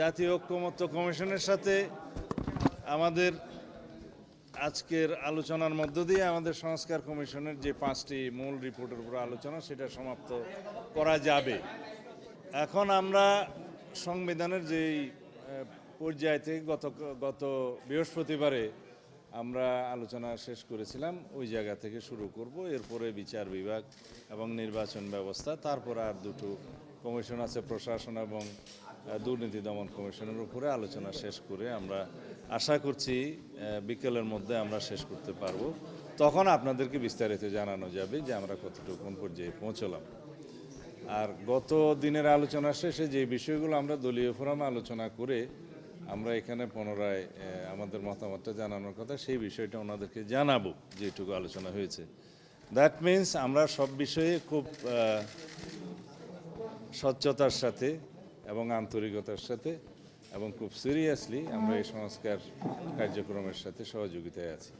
জাতীয় ঐক্যমত্য কমিশনের সাথে আমাদের আজকের আলোচনার মধ্য দিয়ে আমাদের সংস্কার কমিশনের যে 5টি মূল রিপোর্টের উপর আলোচনা সেটা সমাপ্ত করা যাবে। এখন আমরা সংবিধানের যেই পর্যায় থেকে গত বৃহস্পতিবারে আমরা আলোচনা শেষ করেছিলাম ওই জায়গা থেকে শুরু করব। এরপরে বিচার বিভাগ এবং নির্বাচন ব্যবস্থা, তারপর আর দুটো কমিশন আছে, প্রশাসন এবং দুর্নীতি দমন কমিশনের উপরে আলোচনা শেষ করে আমরা আশা করছি বিকেলের মধ্যে আমরা শেষ করতে পারবো। তখন আপনাদেরকে বিস্তারিত জানানো যাবে যে আমরা কতটুকু কোন পর্যায়ে পৌঁছলাম। আর গত দিনের আলোচনা শেষে যে বিষয়গুলো আমরা দলীয় ফোরামে আলোচনা করে আমরা এখানে পুনরায় আমাদের মতামতটা জানানোর কথা, সেই বিষয়টা ওনাদেরকে জানাবো যেটুকু আলোচনা হয়েছে। দ্যাট মিন্স আমরা সব বিষয়ে খুব স্বচ্ছতার সাথে এবং আন্তরিকতার সাথে এবং খুব সিরিয়াসলি আমরা এই সংস্কার কার্যক্রমের সাথে সহযোগিতায় আছি।